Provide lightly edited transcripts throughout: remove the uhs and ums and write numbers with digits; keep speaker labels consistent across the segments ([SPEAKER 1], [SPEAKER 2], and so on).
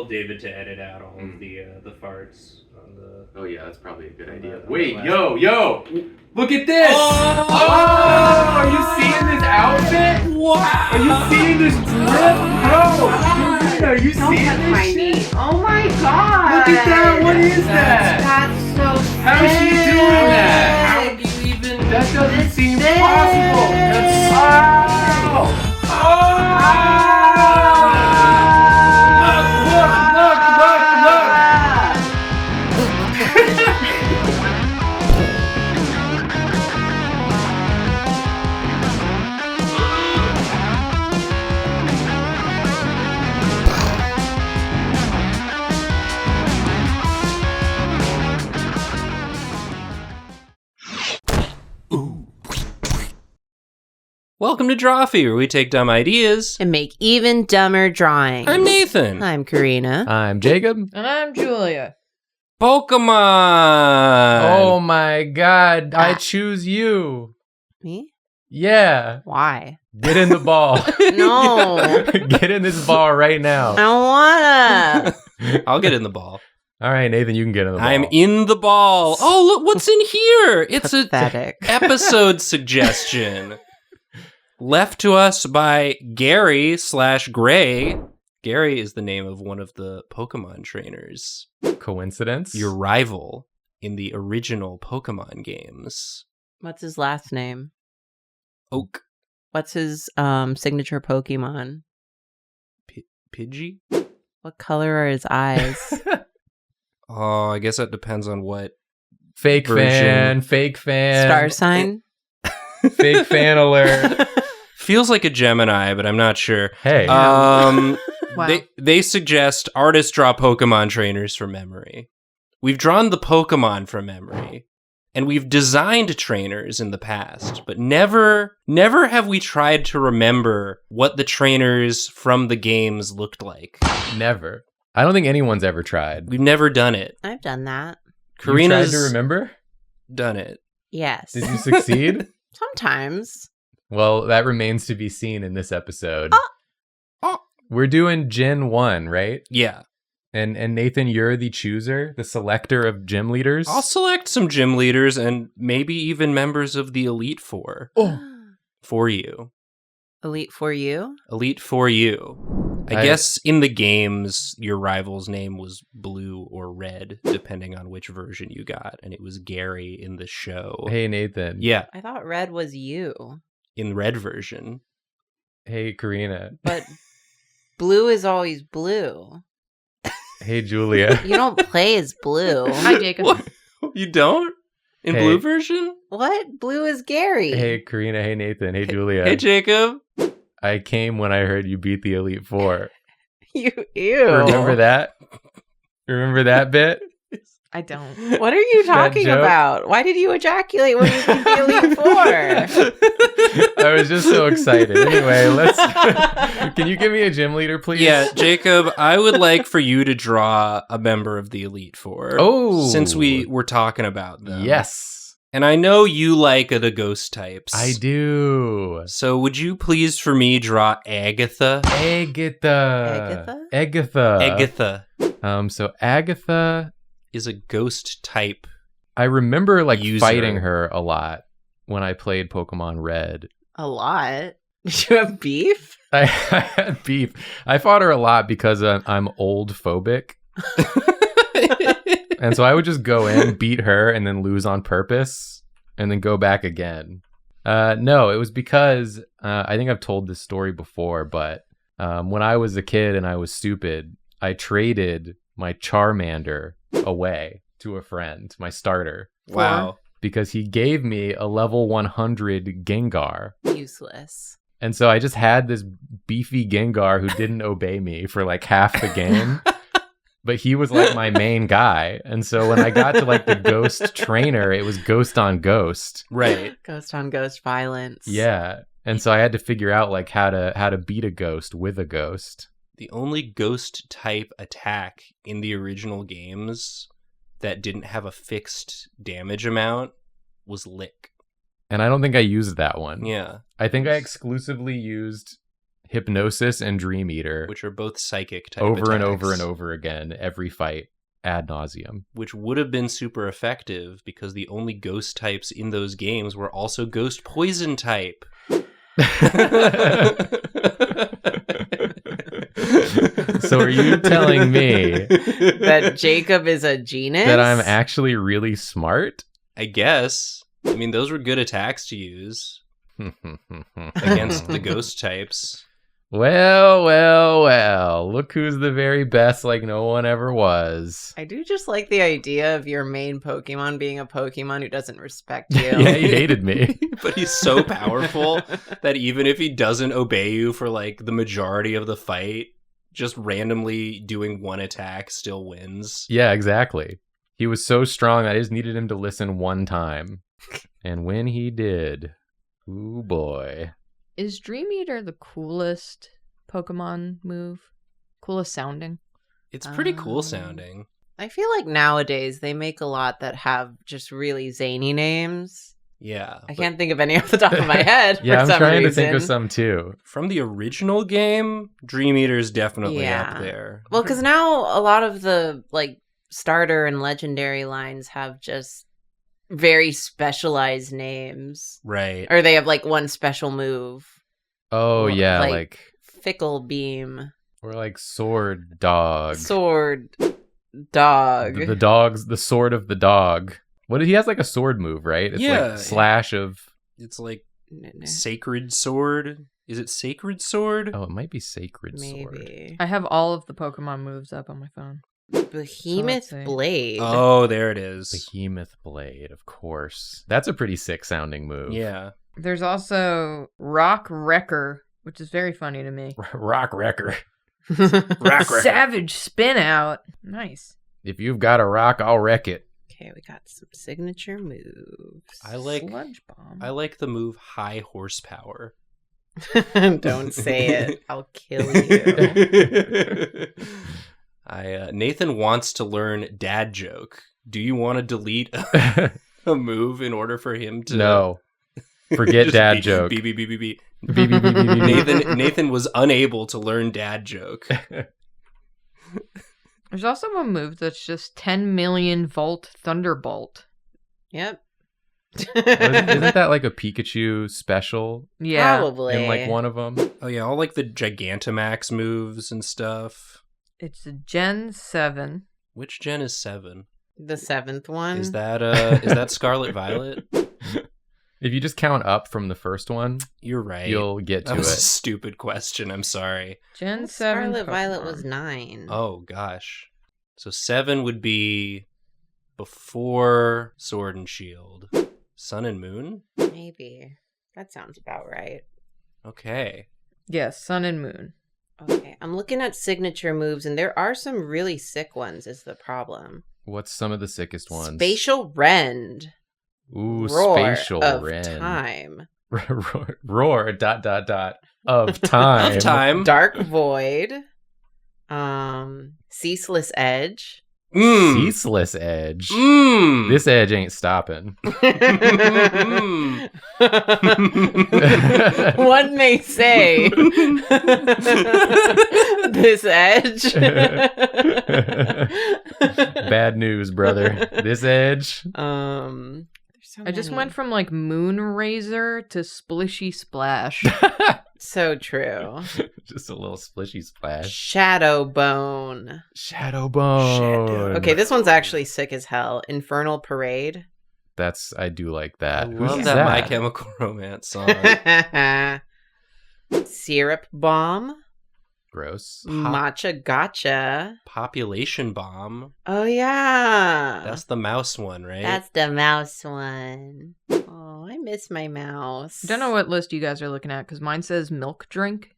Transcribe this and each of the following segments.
[SPEAKER 1] tell David to edit out all of the farts on the.
[SPEAKER 2] Oh yeah, that's probably a good idea.
[SPEAKER 1] Wait,
[SPEAKER 2] yo! Look at this! Oh! Are you seeing this outfit?
[SPEAKER 1] Wow!
[SPEAKER 2] Are you seeing this drip, bro? Are you
[SPEAKER 3] Don't
[SPEAKER 2] seeing
[SPEAKER 3] touch
[SPEAKER 2] this
[SPEAKER 3] my
[SPEAKER 2] shit?
[SPEAKER 3] knee. Oh my god!
[SPEAKER 2] Look at that! What is that?
[SPEAKER 3] That's so sick.
[SPEAKER 2] How is she doing that?
[SPEAKER 1] How do you even?
[SPEAKER 2] That doesn't seem
[SPEAKER 3] sick.
[SPEAKER 2] possible. That's
[SPEAKER 1] Welcome to Drawfee, where we take dumb ideas
[SPEAKER 3] And make even dumber drawings.
[SPEAKER 1] I'm Nathan.
[SPEAKER 3] I'm Karina.
[SPEAKER 2] I'm Jacob.
[SPEAKER 4] And I'm Julia.
[SPEAKER 1] Pokemon.
[SPEAKER 2] Oh my god, I choose you.
[SPEAKER 3] Me?
[SPEAKER 2] Yeah.
[SPEAKER 3] Why?
[SPEAKER 2] Get in the ball.
[SPEAKER 3] No.
[SPEAKER 2] Get in this ball right
[SPEAKER 3] I
[SPEAKER 2] now.
[SPEAKER 3] don't wanna.
[SPEAKER 1] I'll get in the ball.
[SPEAKER 2] All right, Nathan, you can get in the ball.
[SPEAKER 1] I'm in the ball. Oh, look what's in here. It's
[SPEAKER 3] Pathetic.
[SPEAKER 1] an episode suggestion left to us by Gary/Gray. Gary is the name of one of the Pokemon trainers.
[SPEAKER 2] Coincidence?
[SPEAKER 1] Your rival in the original Pokemon games.
[SPEAKER 3] What's his last name?
[SPEAKER 1] Oak.
[SPEAKER 3] What's his signature Pokemon?
[SPEAKER 1] Pidgey?
[SPEAKER 3] What color are his eyes?
[SPEAKER 1] Oh, I guess that depends on what
[SPEAKER 2] Fake
[SPEAKER 1] version.
[SPEAKER 2] fake fan.
[SPEAKER 3] Star sign?
[SPEAKER 2] Fake fan alert.
[SPEAKER 1] Feels like a Gemini, but I'm not sure.
[SPEAKER 2] Hey.
[SPEAKER 3] Wow.
[SPEAKER 1] They suggest artists draw Pokemon trainers from memory. We've drawn the Pokemon from memory, and we've designed trainers in the past, but never have we tried to remember what the trainers from the games looked like.
[SPEAKER 2] Never. I don't think anyone's ever tried.
[SPEAKER 1] We've never done it.
[SPEAKER 3] I've done that.
[SPEAKER 1] Karina's
[SPEAKER 2] You tried to remember?
[SPEAKER 1] done it.
[SPEAKER 3] Yes.
[SPEAKER 2] Did you succeed?
[SPEAKER 3] Sometimes.
[SPEAKER 2] Well, that remains to be seen in this episode.
[SPEAKER 3] Oh.
[SPEAKER 2] We're doing Gen 1, right?
[SPEAKER 1] Yeah.
[SPEAKER 2] And Nathan, you're the chooser, the selector of gym leaders.
[SPEAKER 1] I'll select some gym leaders and maybe even members of the Elite Four for you.
[SPEAKER 3] Elite for you?
[SPEAKER 1] Elite for you. I guess in the games, your rival's name was Blue or Red, depending on which version you got. And it was Gary in the show.
[SPEAKER 2] Hey, Nathan.
[SPEAKER 1] Yeah,
[SPEAKER 3] I thought red was you.
[SPEAKER 1] in Red version.
[SPEAKER 2] Hey, Karina.
[SPEAKER 3] But blue is always blue.
[SPEAKER 2] Hey, Julia.
[SPEAKER 3] You don't play as blue.
[SPEAKER 4] Hi, Jacob.
[SPEAKER 1] What? You don't? In
[SPEAKER 2] Hey.
[SPEAKER 1] Blue version?
[SPEAKER 3] What? Blue is Gary.
[SPEAKER 2] Hey, Karina. Hey, Nathan. Hey, Julia.
[SPEAKER 1] Hey, Jacob.
[SPEAKER 2] I came when I heard you beat the Elite Four.
[SPEAKER 3] Ew.
[SPEAKER 2] Remember that? Remember that bit?
[SPEAKER 4] I don't.
[SPEAKER 3] What are you talking
[SPEAKER 2] joke?
[SPEAKER 3] about? Why did you ejaculate when you beat the Elite Four?
[SPEAKER 2] I was just so excited. Anyway, let's. Can you give me a gym leader, please?
[SPEAKER 1] Yeah, Jacob, I would like for you to draw a member of the Elite Four.
[SPEAKER 2] Oh.
[SPEAKER 1] Since we were talking about them.
[SPEAKER 2] Yes,
[SPEAKER 1] And I know you like the ghost types.
[SPEAKER 2] I do.
[SPEAKER 1] So would you please for me draw Agatha?
[SPEAKER 2] Agatha.
[SPEAKER 1] Agatha
[SPEAKER 2] So Agatha,
[SPEAKER 1] is a ghost type.
[SPEAKER 2] I remember like
[SPEAKER 1] User.
[SPEAKER 2] fighting her a lot when I played Pokemon Red.
[SPEAKER 3] A lot. Did you have beef?
[SPEAKER 2] I had beef. I fought her a lot because I'm old phobic. And so I would just go in, beat her, and then lose on purpose, and then go back again. No, it was because I think I've told this story before, but when I was a kid and I was stupid, I traded my Charmander away to a friend, my starter,
[SPEAKER 1] Wow.
[SPEAKER 2] because he gave me a level 100 Gengar.
[SPEAKER 3] Useless.
[SPEAKER 2] And so I just had this beefy Gengar who didn't obey me for like half the game. But he was like my main guy. And so when I got to like the ghost trainer, it was ghost on ghost.
[SPEAKER 1] Right.
[SPEAKER 3] Ghost on ghost violence.
[SPEAKER 2] Yeah. And so I had to figure out like how to beat a ghost with a ghost.
[SPEAKER 1] The only ghost type attack in the original games that didn't have a fixed damage amount was Lick.
[SPEAKER 2] And I don't think I used that one.
[SPEAKER 1] Yeah.
[SPEAKER 2] I think I exclusively used Hypnosis and Dream Eater,
[SPEAKER 1] which are both psychic type
[SPEAKER 2] over and
[SPEAKER 1] attacks,
[SPEAKER 2] over and over again, every fight, ad nauseum.
[SPEAKER 1] which would have been super effective because the only ghost types in those games were also ghost poison type.
[SPEAKER 2] So are you telling me
[SPEAKER 3] That Jacob is a genius?
[SPEAKER 2] that I'm actually really smart?
[SPEAKER 1] I guess. I mean, those were good attacks to use against the ghost types.
[SPEAKER 2] Well, look who's the very best like no one ever was.
[SPEAKER 3] I do just like the idea of your main Pokemon being a Pokemon who doesn't respect you.
[SPEAKER 2] Yeah, he hated me.
[SPEAKER 1] But he's so powerful that even if he doesn't obey you for like the majority of the fight, just randomly doing one attack still wins.
[SPEAKER 2] Yeah, exactly. He was so strong I just needed him to listen one time. And when he did, ooh boy.
[SPEAKER 4] Is Dream Eater the coolest Pokemon move? Coolest sounding?
[SPEAKER 1] It's pretty cool sounding.
[SPEAKER 3] I feel like nowadays they make a lot that have just really zany names.
[SPEAKER 1] Yeah.
[SPEAKER 3] I
[SPEAKER 1] but
[SPEAKER 3] can't think of any off the top of my head.
[SPEAKER 2] Yeah,
[SPEAKER 3] for
[SPEAKER 2] I'm
[SPEAKER 3] some
[SPEAKER 2] trying
[SPEAKER 3] reason.
[SPEAKER 2] to think of some too.
[SPEAKER 1] From the original game, Dream Eater's definitely
[SPEAKER 3] Yeah.
[SPEAKER 1] up there.
[SPEAKER 3] Well, because now a lot of the like starter and legendary lines have just very specialized names,
[SPEAKER 1] Right.
[SPEAKER 3] or they have like one special move.
[SPEAKER 2] Oh yeah,
[SPEAKER 3] like-
[SPEAKER 2] like
[SPEAKER 3] Fickle beam,
[SPEAKER 2] or like sword dog.
[SPEAKER 3] sword, dog.
[SPEAKER 2] The dog's the sword of the dog. What he has like a sword move, right? It's
[SPEAKER 1] Yeah.
[SPEAKER 2] like slash of
[SPEAKER 1] It's like Sacred Sword. Is it Sacred Sword?
[SPEAKER 2] oh, it might be sacred sword.
[SPEAKER 3] Maybe
[SPEAKER 4] I have all of the Pokemon moves up on my phone.
[SPEAKER 3] Behemoth
[SPEAKER 4] So let's see.
[SPEAKER 3] Blade.
[SPEAKER 1] Oh, there it is.
[SPEAKER 2] Behemoth Blade, of course. That's a pretty sick sounding move.
[SPEAKER 1] Yeah.
[SPEAKER 4] There's also Rock Wrecker, which is very funny to me.
[SPEAKER 2] Rock Wrecker.
[SPEAKER 4] Savage Spin Out. Nice.
[SPEAKER 2] If you've got a rock, I'll wreck it.
[SPEAKER 3] Okay, we got some signature moves.
[SPEAKER 1] I like
[SPEAKER 4] Sludge Bomb.
[SPEAKER 1] I like the move High Horsepower.
[SPEAKER 3] Don't say it. I'll kill you.
[SPEAKER 1] Nathan wants to learn dad joke. Do you want to delete a move in order for him to
[SPEAKER 2] No. Forget
[SPEAKER 1] Just
[SPEAKER 2] dad
[SPEAKER 1] beep,
[SPEAKER 2] joke.
[SPEAKER 1] beep, beep, beep, beep, beep.
[SPEAKER 2] Beep, beep, beep, beep, beep, beep.
[SPEAKER 1] Nathan was unable to learn dad joke.
[SPEAKER 4] There's also a move that's just 10 million volt Thunderbolt.
[SPEAKER 3] Yep.
[SPEAKER 2] Isn't that like a Pikachu special
[SPEAKER 4] Yeah.
[SPEAKER 3] Probably.
[SPEAKER 2] in like one of them?
[SPEAKER 1] Oh yeah, all like the Gigantamax moves and stuff.
[SPEAKER 4] It's a Gen 7.
[SPEAKER 1] Which gen is 7?
[SPEAKER 3] The seventh one.
[SPEAKER 1] Is that Scarlet Violet?
[SPEAKER 2] If you just count up from the first one,
[SPEAKER 1] You're right.
[SPEAKER 2] you'll get to
[SPEAKER 1] That was a
[SPEAKER 2] it.
[SPEAKER 1] stupid question. I'm sorry.
[SPEAKER 4] Gen 7.
[SPEAKER 3] Scarlet Violet
[SPEAKER 4] Pokemon.
[SPEAKER 3] was 9.
[SPEAKER 1] Oh gosh. So 7 would be before Sword and Shield. Sun and Moon?
[SPEAKER 3] Maybe. That sounds about right.
[SPEAKER 1] Okay.
[SPEAKER 4] Yes, Sun and Moon.
[SPEAKER 3] Okay. I'm looking at signature moves, and there are some really sick ones, is the problem.
[SPEAKER 2] What's some of the sickest ones?
[SPEAKER 3] Spatial Rend.
[SPEAKER 2] Ooh,
[SPEAKER 3] Roar
[SPEAKER 2] spatial
[SPEAKER 3] of
[SPEAKER 2] Ren.
[SPEAKER 3] Time.
[SPEAKER 2] Roar, dot, dot, dot, of time.
[SPEAKER 1] Of time.
[SPEAKER 3] Dark Void. Ceaseless Edge.
[SPEAKER 1] Mm.
[SPEAKER 2] Ceaseless Edge.
[SPEAKER 1] Mm.
[SPEAKER 2] This edge ain't stopping.
[SPEAKER 1] Mm.
[SPEAKER 3] One may say this edge.
[SPEAKER 2] Bad news, brother. This edge.
[SPEAKER 3] There's so
[SPEAKER 4] I just
[SPEAKER 3] many.
[SPEAKER 4] went from like Moonrazor to Splishy Splash.
[SPEAKER 3] So true.
[SPEAKER 2] Just a little splishy splash.
[SPEAKER 3] Shadow Bone.
[SPEAKER 2] Shadow Bone.
[SPEAKER 3] Okay, this one's actually sick as hell. Infernal Parade.
[SPEAKER 2] I do like that.
[SPEAKER 1] I
[SPEAKER 2] Who's
[SPEAKER 1] love that My Chemical Romance song.
[SPEAKER 3] Syrup Bomb.
[SPEAKER 2] Gross.
[SPEAKER 3] Matcha Gotcha.
[SPEAKER 1] Population Bomb.
[SPEAKER 3] Oh, yeah.
[SPEAKER 1] That's the mouse one, right?
[SPEAKER 3] That's the mouse one. Oh, I miss my mouse.
[SPEAKER 4] I don't know what list you guys are looking at because mine says Milk Drink.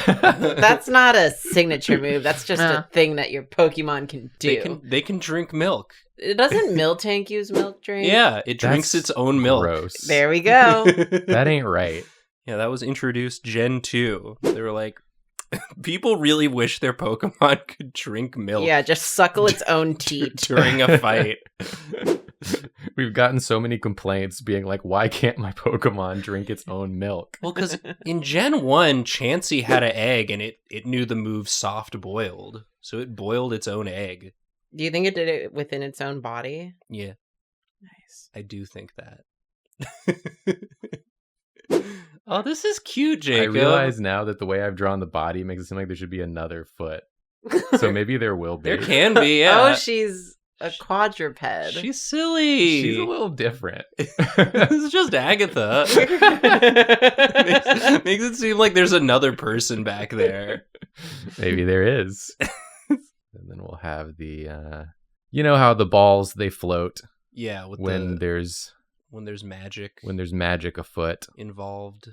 [SPEAKER 3] That's not a signature move. That's just
[SPEAKER 4] Yeah.
[SPEAKER 3] a thing that your Pokemon can do.
[SPEAKER 1] They can drink milk.
[SPEAKER 3] Doesn't Miltank use milk drink?
[SPEAKER 1] Yeah, it drinks
[SPEAKER 2] That's
[SPEAKER 1] its own milk.
[SPEAKER 2] Gross.
[SPEAKER 3] There we go.
[SPEAKER 2] That ain't right.
[SPEAKER 1] Yeah, that was introduced Gen 2. They were like, people really wish their Pokemon could drink milk
[SPEAKER 3] Yeah, just suckle its own teat.
[SPEAKER 1] during a fight.
[SPEAKER 2] We've gotten so many complaints being like, why can't my Pokemon drink its own milk?
[SPEAKER 1] Well, because in Gen 1, Chansey had an egg and it knew the move soft boiled. So it boiled its own egg.
[SPEAKER 3] Do you think it did it within its own body?
[SPEAKER 1] Yeah,
[SPEAKER 3] Nice.
[SPEAKER 1] I do think that. Oh, this is cute, Jacob.
[SPEAKER 2] I realize now that the way I've drawn the body makes it seem like there should be another foot. So maybe there will be.
[SPEAKER 1] There can be, yeah.
[SPEAKER 3] Oh, she's a quadruped.
[SPEAKER 1] She's silly.
[SPEAKER 2] She's a little different.
[SPEAKER 1] This is just Agatha. makes it seem like there's another person back there.
[SPEAKER 2] Maybe there is. And then we'll have the, you know how the balls, they float
[SPEAKER 1] Yeah, with
[SPEAKER 2] when there's
[SPEAKER 1] magic.
[SPEAKER 2] When there's magic afoot.
[SPEAKER 1] Involved.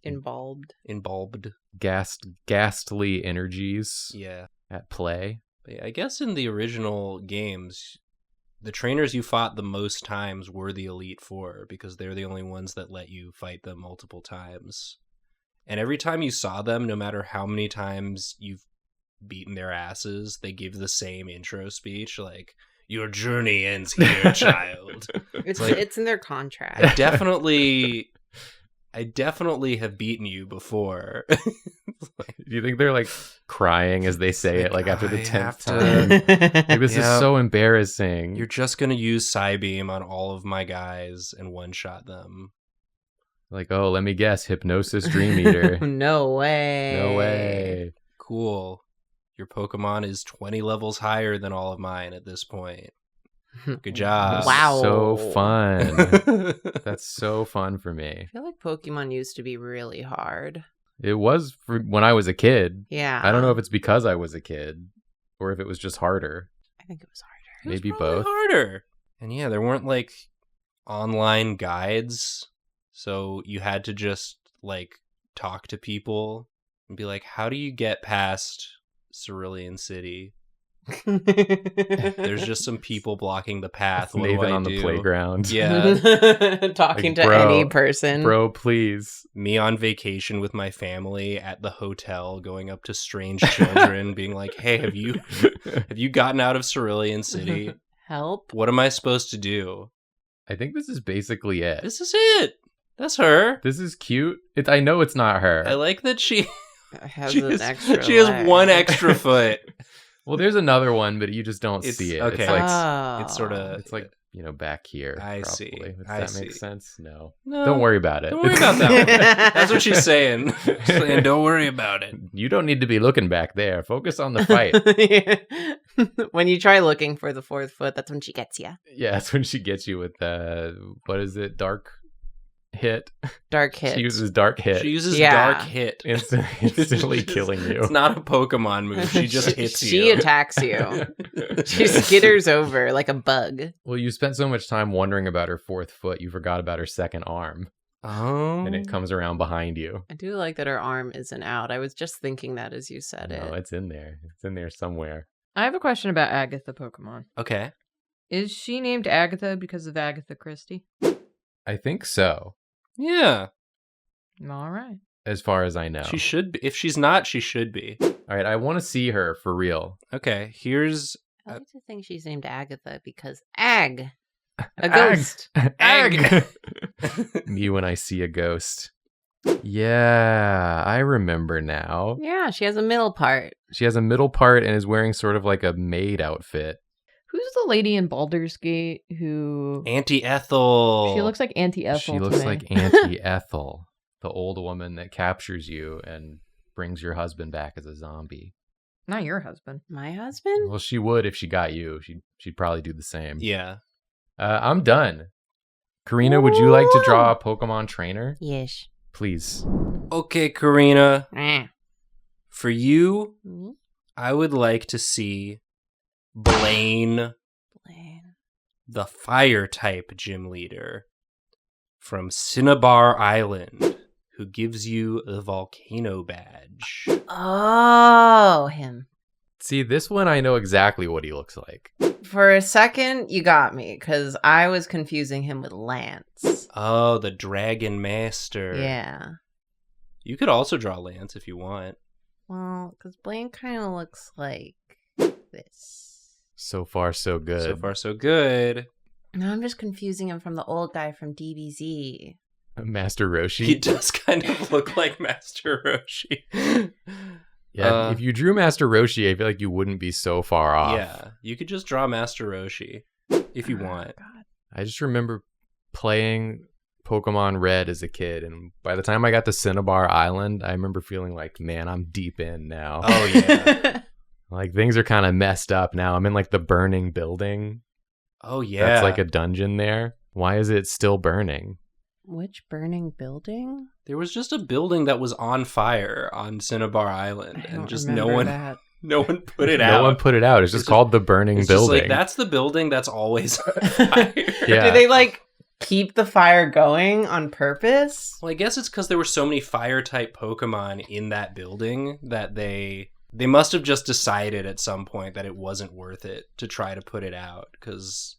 [SPEAKER 3] Involved.
[SPEAKER 2] Ghastly energies
[SPEAKER 1] Yeah.
[SPEAKER 2] at play.
[SPEAKER 1] But yeah, I guess in the original games, the trainers you fought the most times were the Elite Four because they're the only ones that let you fight them multiple times. And every time you saw them, no matter how many times you've beaten their asses, they give the same intro speech like, "Your journey ends here, child."
[SPEAKER 3] It's in their contract.
[SPEAKER 1] I definitely have beaten you before.
[SPEAKER 2] Do you think they're like crying as they say it, like after the
[SPEAKER 1] I
[SPEAKER 2] 10th
[SPEAKER 1] have
[SPEAKER 2] time?
[SPEAKER 1] to-
[SPEAKER 2] Like, this is
[SPEAKER 1] Yep.
[SPEAKER 2] so embarrassing.
[SPEAKER 1] You're just gonna use Psybeam on all of my guys and one-shot them.
[SPEAKER 2] Like, oh, let me guess, Hypnosis Dream Eater.
[SPEAKER 3] No way.
[SPEAKER 2] No way.
[SPEAKER 1] Cool. Your Pokemon is 20 levels higher than all of mine at this point. Good job.
[SPEAKER 3] Wow.
[SPEAKER 2] So fun. That's so fun for me.
[SPEAKER 3] I feel like Pokemon used to be really hard.
[SPEAKER 2] It was for when I was a kid.
[SPEAKER 3] Yeah.
[SPEAKER 2] I don't know if it's because I was a kid or if it was just harder.
[SPEAKER 3] I think it was harder.
[SPEAKER 1] It was
[SPEAKER 2] Maybe
[SPEAKER 1] probably
[SPEAKER 2] both.
[SPEAKER 1] harder. And yeah, there weren't like online guides, so you had to just like talk to people and be like, "How do you get past Cerulean City? There's just some people blocking the path. What do
[SPEAKER 2] Nathan
[SPEAKER 1] I
[SPEAKER 2] on
[SPEAKER 1] do?"
[SPEAKER 2] the playground.
[SPEAKER 1] Yeah,
[SPEAKER 3] Talking
[SPEAKER 2] Like,
[SPEAKER 3] to
[SPEAKER 2] bro,
[SPEAKER 3] any person.
[SPEAKER 2] Bro, please.
[SPEAKER 1] me on vacation with my family at the hotel, going up to strange children, being like, "Hey, have you gotten out of Cerulean City?
[SPEAKER 3] Help.
[SPEAKER 1] What am I supposed to do?"
[SPEAKER 2] I think this is basically it.
[SPEAKER 1] This is it. That's her.
[SPEAKER 2] This is cute. I know it's not her.
[SPEAKER 1] I like that she
[SPEAKER 3] Has
[SPEAKER 1] she
[SPEAKER 3] an
[SPEAKER 1] has,
[SPEAKER 3] extra
[SPEAKER 1] she has
[SPEAKER 3] leg.
[SPEAKER 1] one extra foot.
[SPEAKER 2] Well, there's another one, but you just don't
[SPEAKER 1] It's-
[SPEAKER 2] see it.
[SPEAKER 1] okay.
[SPEAKER 2] It's like
[SPEAKER 3] Oh.
[SPEAKER 1] It's sort of
[SPEAKER 2] it's like back here.
[SPEAKER 1] I
[SPEAKER 2] probably.
[SPEAKER 1] see.
[SPEAKER 2] If
[SPEAKER 1] I
[SPEAKER 2] that makes
[SPEAKER 1] see.
[SPEAKER 2] sense. No.
[SPEAKER 1] No,
[SPEAKER 2] Don't worry about it.
[SPEAKER 1] Don't worry about that one. That's what she's saying. She's saying, don't worry about it.
[SPEAKER 2] You don't need to be looking back there. Focus on the fight.
[SPEAKER 3] When you try looking for the fourth foot, that's when she gets you.
[SPEAKER 2] Yeah, that's when she gets you with what is it? Dark hit.
[SPEAKER 3] Dark hit.
[SPEAKER 2] She uses dark hit.
[SPEAKER 1] She uses
[SPEAKER 3] Yeah.
[SPEAKER 1] dark hit.
[SPEAKER 2] Instantly
[SPEAKER 1] It's just-
[SPEAKER 2] killing you.
[SPEAKER 1] It's not a Pokemon move. She just hits you.
[SPEAKER 3] She attacks you. She skitters over like a bug.
[SPEAKER 2] Well, you spent so much time wondering about her fourth foot, you forgot about her second arm,
[SPEAKER 1] Oh.
[SPEAKER 2] and it comes around behind you.
[SPEAKER 3] I do like that her arm isn't out. I was just thinking that as you said
[SPEAKER 2] No,
[SPEAKER 3] it.
[SPEAKER 2] it's in there. It's in there somewhere.
[SPEAKER 4] I have a question about Agatha Pokemon.
[SPEAKER 1] Okay.
[SPEAKER 4] Is she named Agatha because of Agatha Christie?
[SPEAKER 2] I think so,
[SPEAKER 1] Yeah.
[SPEAKER 4] All right.
[SPEAKER 2] as far as I know.
[SPEAKER 1] She should be. If she's not, she should be.
[SPEAKER 2] All right, I want to see her for real.
[SPEAKER 1] Okay. Here's
[SPEAKER 3] I like to think she's named Agatha because a
[SPEAKER 2] Ag.
[SPEAKER 3] ghost.
[SPEAKER 2] Ag. Me when I see a ghost. Yeah, I remember now.
[SPEAKER 3] Yeah, she has a middle part.
[SPEAKER 2] She has a middle part and is wearing sort of like a maid outfit.
[SPEAKER 4] Who's the lady in Baldur's Gate who...
[SPEAKER 1] Auntie Ethel.
[SPEAKER 4] She looks like Auntie Ethel
[SPEAKER 2] She
[SPEAKER 4] to
[SPEAKER 2] looks
[SPEAKER 4] me.
[SPEAKER 2] like Auntie Ethel, the old woman that captures you and brings your husband back as a zombie.
[SPEAKER 4] Not your husband.
[SPEAKER 3] My husband?
[SPEAKER 2] Well, she would if she got you. She'd probably do the same.
[SPEAKER 1] Yeah.
[SPEAKER 2] I'm done. Karina, would you like to draw a Pokemon trainer?
[SPEAKER 3] Yes.
[SPEAKER 2] Please.
[SPEAKER 1] Okay, Karina.
[SPEAKER 3] Eh.
[SPEAKER 1] For you,
[SPEAKER 3] Mhm.
[SPEAKER 1] I would like to see Blaine,
[SPEAKER 3] Blaine.
[SPEAKER 1] the fire type gym leader from Cinnabar Island, who gives you the volcano badge.
[SPEAKER 3] Oh, him.
[SPEAKER 2] See, this one I know exactly what he looks like.
[SPEAKER 3] For a second, you got me because I was confusing him with Lance.
[SPEAKER 1] Oh, the Dragon Master.
[SPEAKER 3] Yeah.
[SPEAKER 1] You could also draw Lance if you want.
[SPEAKER 3] Well, because Blaine kind of looks like this.
[SPEAKER 2] So far, so good.
[SPEAKER 1] So far, so good.
[SPEAKER 3] No, I'm just confusing him from the old guy from DBZ.
[SPEAKER 2] Master Roshi.
[SPEAKER 1] He does kind of look like Master Roshi.
[SPEAKER 2] Yeah, if you drew Master Roshi, I feel like you wouldn't be so far off.
[SPEAKER 1] Yeah, you could just draw Master Roshi if you want.
[SPEAKER 3] God.
[SPEAKER 2] I just remember playing Pokemon Red as a kid, and by the time I got to Cinnabar Island, I remember feeling like, man, I'm deep in now.
[SPEAKER 1] Oh, yeah.
[SPEAKER 2] Like, things are kind of messed up now. I'm in, like, the burning building.
[SPEAKER 1] Oh, yeah.
[SPEAKER 2] That's like a dungeon there. Why is it still burning?
[SPEAKER 3] Which burning building?
[SPEAKER 1] There was just a building that was on fire on Cinnabar Island,
[SPEAKER 3] I
[SPEAKER 1] and
[SPEAKER 3] don't
[SPEAKER 1] just
[SPEAKER 3] remember that.
[SPEAKER 1] no one put it out.
[SPEAKER 2] No one put it out. It's just called the burning
[SPEAKER 1] It's just
[SPEAKER 2] building.
[SPEAKER 1] like, that's the building that's always on fire.
[SPEAKER 2] Yeah.
[SPEAKER 3] Do they like keep the fire going on purpose?
[SPEAKER 1] Well, I guess it's because there were so many fire-type Pokemon in that building that they must have just decided at some point that it wasn't worth it to try to put it out, because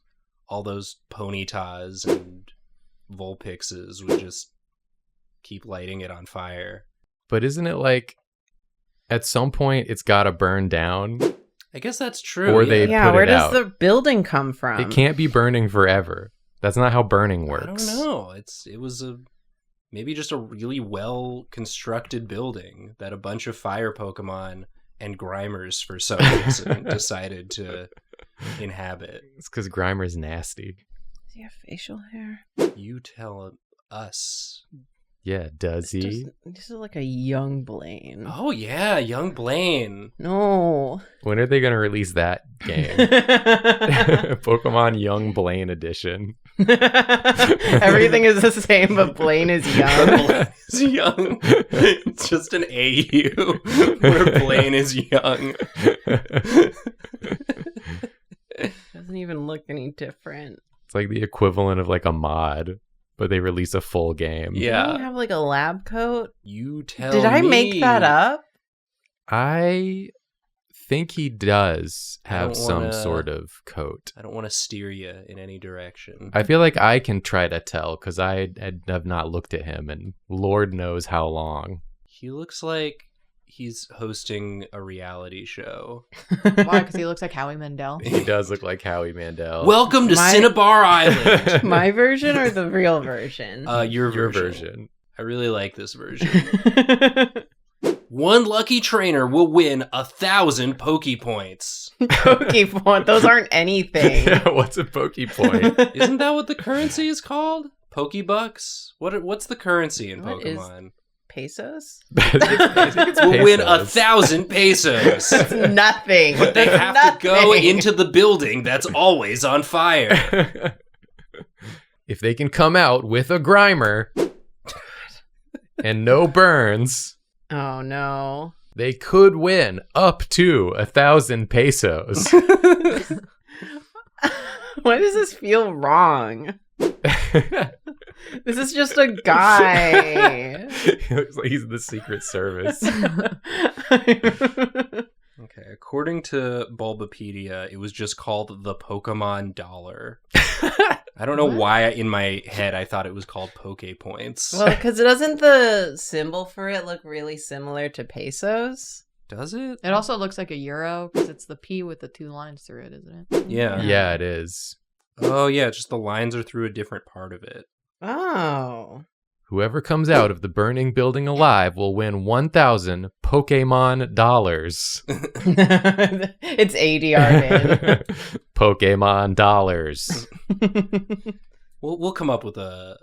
[SPEAKER 1] all those Ponytas and Vulpixes would just keep lighting it on fire.
[SPEAKER 2] But isn't it like, at some point, it's got to burn down?
[SPEAKER 1] I guess that's true.
[SPEAKER 2] Or
[SPEAKER 1] yeah.
[SPEAKER 2] they
[SPEAKER 3] Yeah,
[SPEAKER 2] put
[SPEAKER 3] where
[SPEAKER 2] it
[SPEAKER 3] does
[SPEAKER 2] out.
[SPEAKER 3] the building come from?
[SPEAKER 2] It can't be burning forever. That's not how burning works.
[SPEAKER 1] I don't know. It was maybe just a really well constructed building that a bunch of fire Pokemon and Grimers for some reason decided to inhabit.
[SPEAKER 2] It's because Grimer's nasty.
[SPEAKER 3] Does he have facial hair?
[SPEAKER 1] You tell us.
[SPEAKER 2] Yeah, does he?
[SPEAKER 3] This is like a young Blaine.
[SPEAKER 1] Oh yeah, young Blaine.
[SPEAKER 3] No.
[SPEAKER 2] When are they going to release that game? Pokemon Young Blaine Edition.
[SPEAKER 3] Everything is the same, but Blaine is young.
[SPEAKER 1] Blaine is young. It's just an AU where Blaine is young.
[SPEAKER 3] Doesn't even look any different.
[SPEAKER 2] It's like the equivalent of like a mod, but they release a full game.
[SPEAKER 1] Yeah.
[SPEAKER 3] Doesn't he have like a lab coat?
[SPEAKER 1] You tell
[SPEAKER 3] Did I
[SPEAKER 1] me.
[SPEAKER 3] make that up?
[SPEAKER 2] I think he does have
[SPEAKER 1] don't
[SPEAKER 2] some
[SPEAKER 1] wanna-
[SPEAKER 2] sort of coat.
[SPEAKER 1] I don't want to steer you in any direction.
[SPEAKER 2] I feel like I can try to tell because I have not looked at him in Lord knows how long.
[SPEAKER 1] He looks like he's hosting a reality show.
[SPEAKER 4] Why? Because he looks like Howie Mandel.
[SPEAKER 2] He does look like Howie Mandel.
[SPEAKER 1] Welcome to
[SPEAKER 3] My-
[SPEAKER 1] Cinnabar Island.
[SPEAKER 3] My version or the real version?
[SPEAKER 1] Your
[SPEAKER 2] your
[SPEAKER 1] version.
[SPEAKER 2] version.
[SPEAKER 1] I really like this version. One lucky trainer will win 1,000 Pokepoints.
[SPEAKER 3] Pokemon, those aren't anything.
[SPEAKER 2] What's a Poke Point?
[SPEAKER 1] Isn't that what the currency is called? Pokebucks? What's the currency in
[SPEAKER 3] What is-
[SPEAKER 1] Pokemon?
[SPEAKER 3] Pesos?
[SPEAKER 2] I think it's
[SPEAKER 1] Will win
[SPEAKER 2] pesos.
[SPEAKER 1] 1,000 pesos.
[SPEAKER 3] That's nothing.
[SPEAKER 1] But they
[SPEAKER 3] That's
[SPEAKER 1] have to go
[SPEAKER 3] nothing.
[SPEAKER 1] into the building that's always on fire.
[SPEAKER 2] If they can come out with a Grimer and no burns,
[SPEAKER 3] Oh no.
[SPEAKER 2] they could win up to 1,000 pesos.
[SPEAKER 3] Why does this feel wrong? This is just a guy.
[SPEAKER 2] He looks like he's in the Secret Service.
[SPEAKER 1] Okay, according to Bulbapedia, it was just called the Pokemon Dollar. I don't know
[SPEAKER 3] What?
[SPEAKER 1] why in my head I thought it was called Poke Points.
[SPEAKER 3] Well, because doesn't the symbol for it look really similar to pesos?
[SPEAKER 1] Does it?
[SPEAKER 4] It also looks like a euro because it's the P with the 2 lines through it, isn't it?
[SPEAKER 1] Yeah.
[SPEAKER 2] Yeah, it is.
[SPEAKER 1] Oh, yeah, just the lines are through a different part of it.
[SPEAKER 3] Oh.
[SPEAKER 2] Whoever comes out of the burning building alive will win 1,000 Pokemon dollars.
[SPEAKER 3] It's ADR,
[SPEAKER 2] Pokemon dollars.
[SPEAKER 3] man.
[SPEAKER 1] We'll come up with a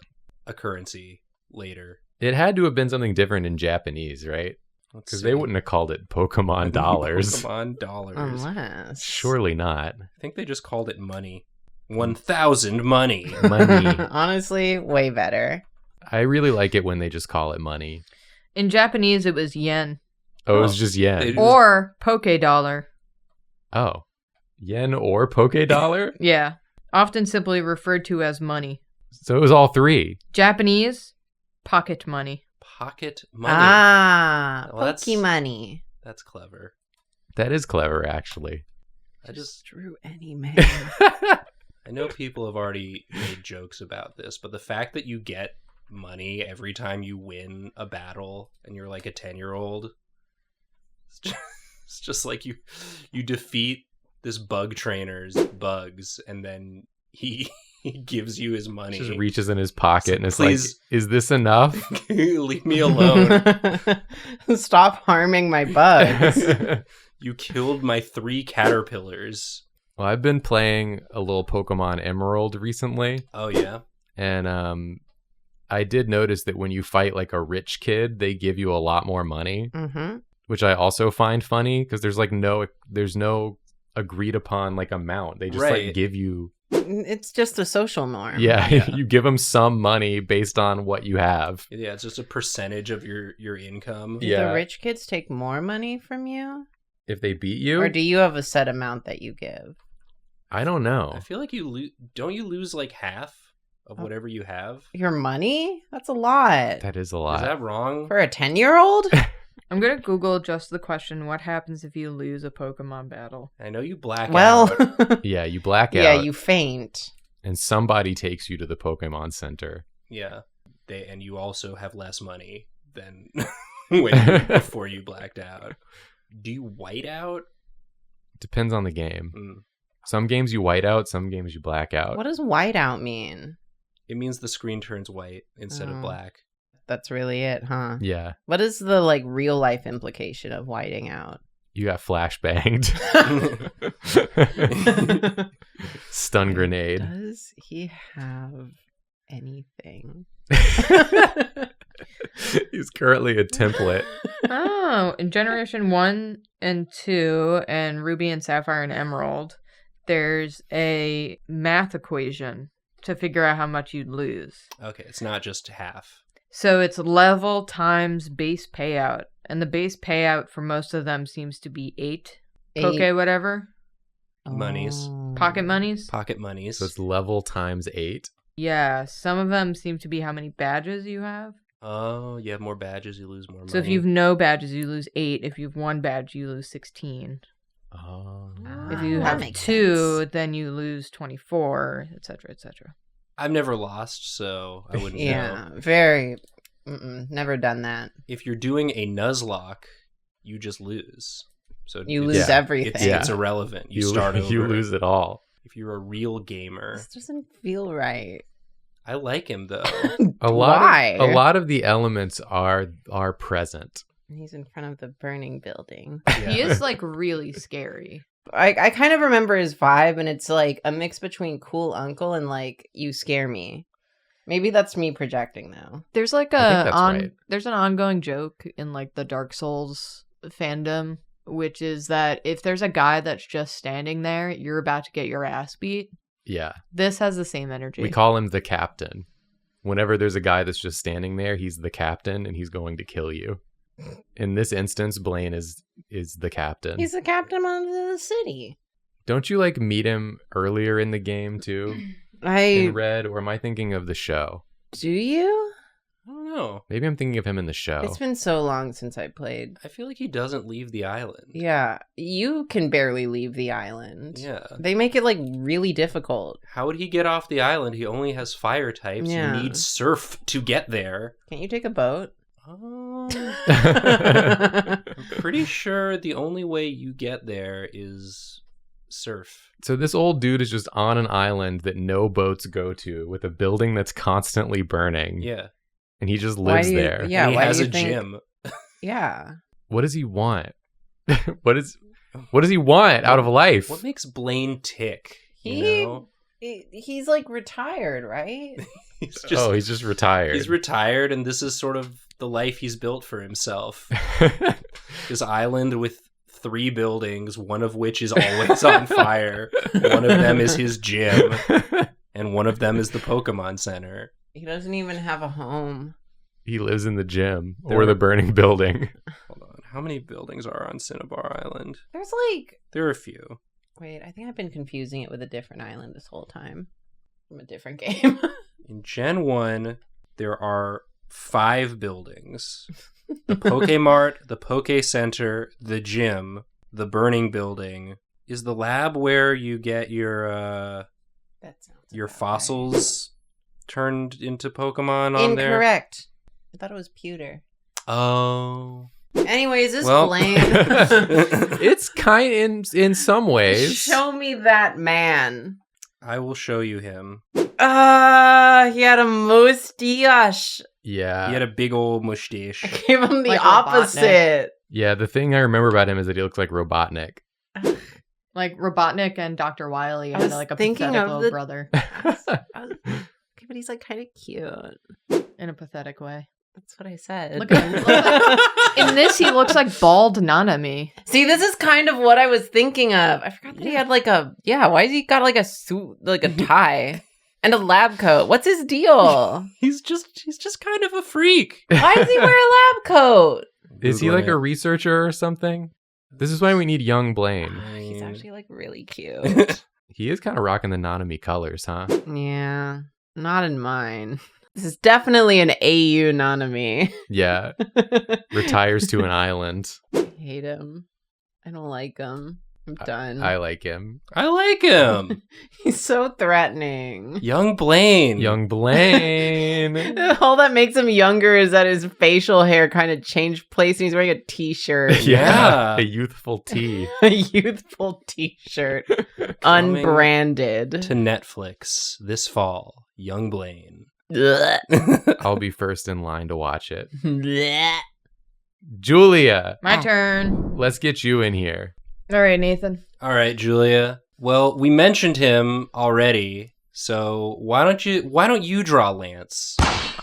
[SPEAKER 1] currency later.
[SPEAKER 2] It had to have been something different in Japanese, right?
[SPEAKER 1] Let's
[SPEAKER 2] Because
[SPEAKER 1] see.
[SPEAKER 2] they wouldn't have called it Pokemon dollars.
[SPEAKER 1] Pokemon dollars.
[SPEAKER 3] Unless.
[SPEAKER 2] Surely not.
[SPEAKER 1] I think they just called it money. 1,000 money.
[SPEAKER 2] Money.
[SPEAKER 3] Honestly, way better.
[SPEAKER 2] I really like it when they just call it money.
[SPEAKER 4] In Japanese, it was yen
[SPEAKER 2] Oh, it
[SPEAKER 1] Oh,
[SPEAKER 2] was just
[SPEAKER 1] they
[SPEAKER 2] yen.
[SPEAKER 1] just-
[SPEAKER 4] or Poke Dollar.
[SPEAKER 2] Oh. Yen or Poke dollar?
[SPEAKER 4] Yeah, often simply referred to as money.
[SPEAKER 2] So it was all three.
[SPEAKER 4] Japanese, pocket money.
[SPEAKER 1] Pocket money.
[SPEAKER 3] Ah,
[SPEAKER 1] Well, that's-
[SPEAKER 3] Pokemoney.
[SPEAKER 1] That's clever.
[SPEAKER 2] That is clever, actually.
[SPEAKER 1] I just
[SPEAKER 3] Drew any man.
[SPEAKER 1] I know people have already made jokes about this, but the fact that you get money every time you win a battle and you're like a 10-year-old, it's just like you defeat this bug trainer's bugs and then he He gives you his money.
[SPEAKER 2] Just reaches in his pocket and it's
[SPEAKER 1] Please.
[SPEAKER 2] like, is this enough?
[SPEAKER 1] Leave me alone.
[SPEAKER 3] Stop harming my bugs.
[SPEAKER 1] You killed my 3 caterpillars.
[SPEAKER 2] Well, I've been playing a little Pokemon Emerald recently.
[SPEAKER 1] Oh, yeah?
[SPEAKER 2] And I did notice that when you fight like a rich kid, they give you a lot more money, which I also find funny because there's no agreed upon like amount. They just like give you.
[SPEAKER 3] It's just a social norm.
[SPEAKER 2] Yeah, you give them some money based on what you have.
[SPEAKER 1] Yeah, it's just a percentage of your income.
[SPEAKER 3] Do the rich kids take more money from you?
[SPEAKER 2] If they beat you?
[SPEAKER 3] Or do you have a set amount that you give?
[SPEAKER 2] I don't know.
[SPEAKER 1] I feel like don't you lose like half of whatever you have?
[SPEAKER 3] Your money? That's a lot.
[SPEAKER 2] That is a lot.
[SPEAKER 1] Is that wrong?
[SPEAKER 3] For a 10-year-old?
[SPEAKER 4] I'm going to Google just the question, what happens if you lose a Pokemon battle?
[SPEAKER 1] I know you black
[SPEAKER 3] Well,
[SPEAKER 1] out.
[SPEAKER 2] Yeah, you black out.
[SPEAKER 3] yeah, you faint.
[SPEAKER 2] And somebody takes you to the Pokemon Center.
[SPEAKER 1] Yeah. And you also have less money than before you blacked out. Do you white out?
[SPEAKER 2] Depends on the game. Some games you white out, some games you black out.
[SPEAKER 3] What does whiteout mean?
[SPEAKER 1] It means the screen turns white instead of black.
[SPEAKER 3] That's really it, huh?
[SPEAKER 2] Yeah.
[SPEAKER 3] What is the like real life implication of whiting out?
[SPEAKER 2] You got flashbanged. Stun grenade.
[SPEAKER 3] Does he have anything?
[SPEAKER 2] He's currently a template.
[SPEAKER 4] Oh, in Generation 1 and 2 and Ruby and Sapphire and Emerald, there's a math equation to figure out how much you'd lose.
[SPEAKER 1] Okay, it's not just half.
[SPEAKER 4] So it's level times base payout. And the base payout for most of them seems to be 8. Poke whatever.
[SPEAKER 1] Monies.
[SPEAKER 4] Pocket monies.
[SPEAKER 1] Pocket monies.
[SPEAKER 2] So it's level times 8.
[SPEAKER 4] Yeah, some of them seem to be how many badges you have.
[SPEAKER 1] Oh, you have more badges, you lose more money.
[SPEAKER 4] So if you've no badges, you lose 8. If you have 1 badge, you lose 16.
[SPEAKER 2] Oh.
[SPEAKER 4] If you have 2, then you lose 24, etc., etc.
[SPEAKER 1] I've never lost, so I wouldn't know.
[SPEAKER 3] Very. Never done that.
[SPEAKER 1] If you're doing a Nuzlocke, you just lose. So
[SPEAKER 3] you lose everything.
[SPEAKER 1] It's irrelevant. You start over.
[SPEAKER 2] You lose it all.
[SPEAKER 1] If you're a real gamer.
[SPEAKER 3] This doesn't feel right.
[SPEAKER 1] I like him, though.
[SPEAKER 3] Why?
[SPEAKER 2] A lot of the elements are present.
[SPEAKER 3] He's in front of the burning building.
[SPEAKER 1] Yeah.
[SPEAKER 4] He is, like, really scary.
[SPEAKER 3] I kind of remember his vibe, and it's, like, a mix between cool uncle and, like, you scare me. Maybe that's me projecting, though.
[SPEAKER 4] There's, like,
[SPEAKER 2] right.
[SPEAKER 4] There's an ongoing joke in, like, the Dark Souls fandom, which is that if there's a guy that's just standing there, you're about to get your ass beat.
[SPEAKER 2] Yeah.
[SPEAKER 4] This has the same energy.
[SPEAKER 2] We call him the captain. Whenever there's a guy that's just standing there, he's the captain, and he's going to kill you. In this instance, Blaine is the captain.
[SPEAKER 3] He's the captain of the city.
[SPEAKER 2] Don't you like meet him earlier in the game too? In Red, or am I thinking of the show?
[SPEAKER 3] Do you?
[SPEAKER 1] I don't know.
[SPEAKER 2] Maybe I'm thinking of him in the show.
[SPEAKER 3] It's been so long since I played.
[SPEAKER 1] I feel like he doesn't leave the island.
[SPEAKER 3] Yeah, you can barely leave the island.
[SPEAKER 1] Yeah.
[SPEAKER 3] They make it like really difficult.
[SPEAKER 1] How would he get off the island? He only has fire types.
[SPEAKER 3] Yeah.
[SPEAKER 1] You need surf to get there.
[SPEAKER 3] Can't you take a boat?
[SPEAKER 1] I'm pretty sure the only way you get there is surf.
[SPEAKER 2] So this old dude is just on an island that no boats go to with a building that's constantly burning.
[SPEAKER 1] Yeah.
[SPEAKER 2] And he just lives there.
[SPEAKER 3] Yeah,
[SPEAKER 1] and he
[SPEAKER 3] why
[SPEAKER 1] has
[SPEAKER 3] do
[SPEAKER 1] a
[SPEAKER 3] you think...
[SPEAKER 1] gym.
[SPEAKER 3] Yeah.
[SPEAKER 2] What does he want? What does he want out of life?
[SPEAKER 1] What makes Blaine tick?
[SPEAKER 3] He's like retired, right?
[SPEAKER 1] He's
[SPEAKER 2] just retired.
[SPEAKER 1] He's retired, and this is sort of the life he's built for himself. This island with 3 buildings, one of which is always on fire. One of them is his gym, and one of them is the Pokemon Center.
[SPEAKER 3] He doesn't even have a home.
[SPEAKER 2] He lives in the gym or the burning building.
[SPEAKER 1] Hold on. How many buildings are on Cinnabar Island?
[SPEAKER 3] There's like...
[SPEAKER 1] There are a few.
[SPEAKER 3] Wait, I think I've been confusing it with a different island this whole time. From a different game.
[SPEAKER 1] In Gen 1, there are 5 buildings. The Pokemart, the Poke Center, the gym, the burning building. Is the lab where you get your fossils turned into Pokemon on there?
[SPEAKER 3] Incorrect. I thought it was pewter.
[SPEAKER 1] Oh.
[SPEAKER 3] Anyways, this Blaine.
[SPEAKER 2] It's kind in some ways.
[SPEAKER 3] Show me that man.
[SPEAKER 1] I will show you him.
[SPEAKER 3] He had a mustache.
[SPEAKER 2] Yeah.
[SPEAKER 1] He had a big old mustache.
[SPEAKER 3] I gave him the
[SPEAKER 4] Like
[SPEAKER 3] opposite.
[SPEAKER 2] Yeah, the thing I remember about him is that he looks like Robotnik.
[SPEAKER 4] Like Robotnik and Dr. Wily
[SPEAKER 3] I
[SPEAKER 4] had
[SPEAKER 3] was
[SPEAKER 4] like a
[SPEAKER 3] thinking
[SPEAKER 4] pathetic
[SPEAKER 3] of
[SPEAKER 4] little
[SPEAKER 3] the-
[SPEAKER 4] brother
[SPEAKER 3] Okay, but he's like kind of cute.
[SPEAKER 4] in a pathetic way.
[SPEAKER 3] That's what I said.
[SPEAKER 4] Look at him. In this, he looks like bald Nanami.
[SPEAKER 3] See, this is kind of what I was thinking of. I forgot that he had like a why has he got like a suit, like a tie and a lab coat? What's his deal?
[SPEAKER 1] He's just kind of a freak.
[SPEAKER 3] Why does he wear a lab coat?
[SPEAKER 2] Is he
[SPEAKER 1] Googling
[SPEAKER 2] like a
[SPEAKER 1] it.
[SPEAKER 2] researcher or something? This is why we need young Blaine.
[SPEAKER 3] He's actually like really cute.
[SPEAKER 2] He is kind of rocking the Nanami colors, huh?
[SPEAKER 3] Yeah, not in mine. This is definitely an AU Nanami.
[SPEAKER 2] Yeah. Retires to an island.
[SPEAKER 3] I hate him. I don't like him. I'm done.
[SPEAKER 2] I like him.
[SPEAKER 1] I like him.
[SPEAKER 3] He's so threatening.
[SPEAKER 1] Young Blaine.
[SPEAKER 2] Young Blaine.
[SPEAKER 3] All that makes him younger is that his facial hair kind of changed place and he's wearing a t-shirt.
[SPEAKER 1] Yeah.
[SPEAKER 2] A youthful tea.
[SPEAKER 3] A youthful t-shirt.
[SPEAKER 1] Coming
[SPEAKER 3] Unbranded.
[SPEAKER 1] to Netflix this fall. Young Blaine.
[SPEAKER 3] Blech.
[SPEAKER 2] I'll be first in line to watch it.
[SPEAKER 3] Blech.
[SPEAKER 2] Julia,
[SPEAKER 4] My turn.
[SPEAKER 2] let's get you in here.
[SPEAKER 4] All right, Nathan.
[SPEAKER 1] All right, Julia. Well, we mentioned him already, so why don't you draw Lance,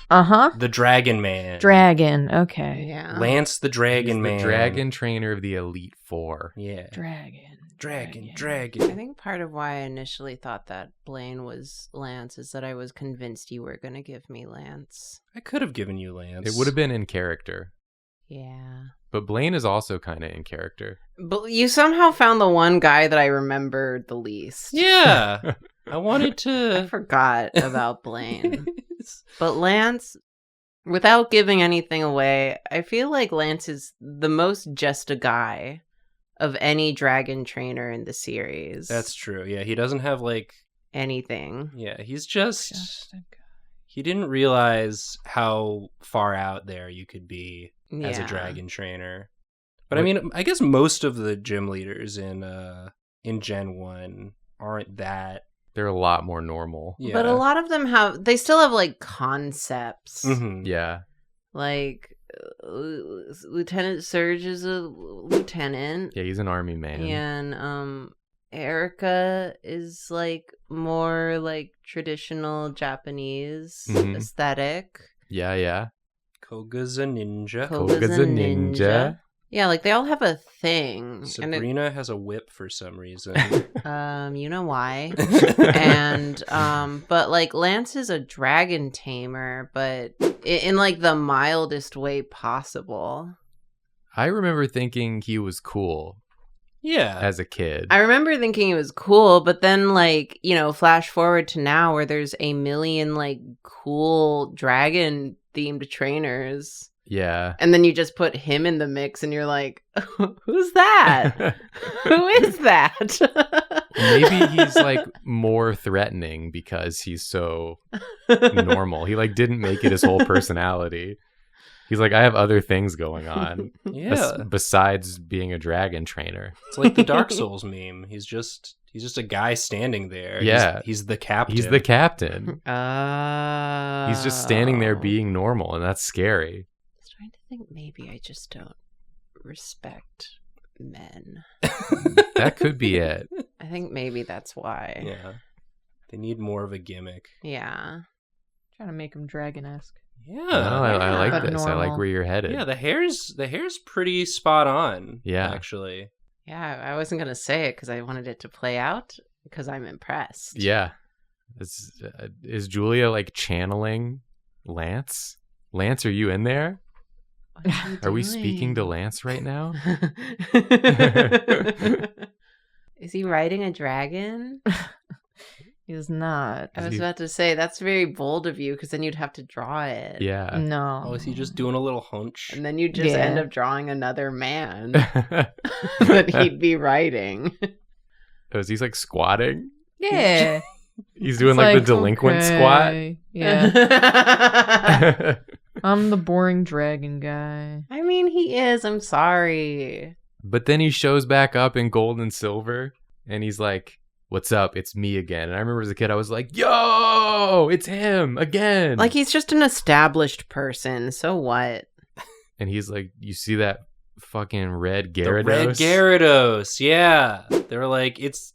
[SPEAKER 4] Uh-huh.
[SPEAKER 1] the Dragon Man?
[SPEAKER 4] Dragon. Okay.
[SPEAKER 3] Yeah.
[SPEAKER 1] Lance the
[SPEAKER 2] He's
[SPEAKER 1] Dragon Man.
[SPEAKER 2] the dragon trainer of the Elite Four.
[SPEAKER 1] Yeah.
[SPEAKER 4] Dragon.
[SPEAKER 3] I
[SPEAKER 1] Dragon.
[SPEAKER 3] think part of why I initially thought that Blaine was Lance is that I was convinced you were going to give me Lance.
[SPEAKER 1] I could have given you Lance.
[SPEAKER 2] It would have been in character.
[SPEAKER 3] Yeah.
[SPEAKER 2] But Blaine is also kind of in character.
[SPEAKER 3] But you somehow found the one guy that I remembered the least.
[SPEAKER 1] Yeah. I wanted
[SPEAKER 3] I
[SPEAKER 1] to.
[SPEAKER 3] forgot about Blaine. But Lance, without giving anything away, I feel like Lance is the most just a guy of any dragon trainer in the series.
[SPEAKER 1] That's true. Yeah, he doesn't have like.
[SPEAKER 3] anything.
[SPEAKER 1] Yeah, he's just. He didn't realize how far out there you could be as a
[SPEAKER 3] Yeah.
[SPEAKER 1] dragon trainer. But I mean, I guess most of the gym leaders in Gen 1 aren't that.
[SPEAKER 2] They're a lot more normal.
[SPEAKER 1] Yeah.
[SPEAKER 3] But a lot of them they still have like concepts.
[SPEAKER 1] Mhm.
[SPEAKER 2] Yeah.
[SPEAKER 3] Like Lieutenant Surge is a lieutenant.
[SPEAKER 2] Yeah, he's an army man.
[SPEAKER 3] And Erica is like more like traditional Japanese
[SPEAKER 2] Mhm.
[SPEAKER 3] aesthetic.
[SPEAKER 2] Yeah, yeah.
[SPEAKER 1] Koga's a ninja.
[SPEAKER 2] Koga's a ninja.
[SPEAKER 3] Yeah, like they all have a thing.
[SPEAKER 1] Sabrina has a whip for some reason.
[SPEAKER 3] You know why. And but like Lance is a dragon tamer, but in like the mildest way possible.
[SPEAKER 2] I remember thinking he was cool
[SPEAKER 1] Yeah.
[SPEAKER 2] as a kid.
[SPEAKER 3] I remember thinking it was cool, but then like, you know, flash forward to now where there's a million like cool dragon themed trainers.
[SPEAKER 2] Yeah.
[SPEAKER 3] And then you just put him in the mix and you're like, who's that? Who is that?
[SPEAKER 2] Maybe he's like more threatening because he's so normal. He like didn't make it his whole personality. He's like, I have other things going on
[SPEAKER 1] Yeah.
[SPEAKER 2] besides being a dragon trainer.
[SPEAKER 1] It's like the Dark Souls meme. He's just a guy standing there.
[SPEAKER 2] Yeah.
[SPEAKER 1] He's the captain.
[SPEAKER 2] He's the captain.
[SPEAKER 3] Oh.
[SPEAKER 2] He's just standing there being normal, and that's scary.
[SPEAKER 3] I was trying to think maybe I just don't respect men.
[SPEAKER 2] That could be it.
[SPEAKER 3] I think maybe that's why.
[SPEAKER 1] Yeah. They need more of a gimmick.
[SPEAKER 3] Yeah.
[SPEAKER 4] Trying to make him dragon-esque.
[SPEAKER 1] Yeah.
[SPEAKER 2] No, I like
[SPEAKER 4] But
[SPEAKER 2] this. I like
[SPEAKER 4] normal.
[SPEAKER 2] where you're headed.
[SPEAKER 1] Yeah, the hair's pretty spot on.
[SPEAKER 2] Yeah.
[SPEAKER 1] Actually.
[SPEAKER 3] Yeah, I wasn't going to say it because I wanted it to play out because I'm impressed.
[SPEAKER 2] Yeah. Is Julia like channeling Lance? Lance, are you in there?
[SPEAKER 3] What you
[SPEAKER 2] Are we speaking to
[SPEAKER 3] doing?
[SPEAKER 2] Lance right now?
[SPEAKER 3] Is he riding a dragon?
[SPEAKER 4] He's not.
[SPEAKER 3] I
[SPEAKER 2] Is
[SPEAKER 3] was
[SPEAKER 2] he-
[SPEAKER 3] about to say that's very bold of you because then you'd have to draw it.
[SPEAKER 2] Yeah.
[SPEAKER 4] No.
[SPEAKER 1] Oh, is he just doing a little hunch?
[SPEAKER 3] And then you just
[SPEAKER 4] Yeah.
[SPEAKER 3] end up drawing another man that he'd be riding.
[SPEAKER 2] Oh, is he like squatting?
[SPEAKER 4] Yeah.
[SPEAKER 2] He's doing
[SPEAKER 4] It's
[SPEAKER 2] like the delinquent squat.
[SPEAKER 4] okay. Yeah. I'm the boring dragon guy.
[SPEAKER 3] I mean, he is. I'm sorry.
[SPEAKER 2] But then he shows back up in gold and silver and he's like, what's up? It's me again. And I remember as a kid, I was like, yo, it's him again.
[SPEAKER 3] Like, he's just an established person. So what?
[SPEAKER 2] And he's like, you see that fucking red Gyarados?
[SPEAKER 1] The red Gyarados, yeah. They were like, it's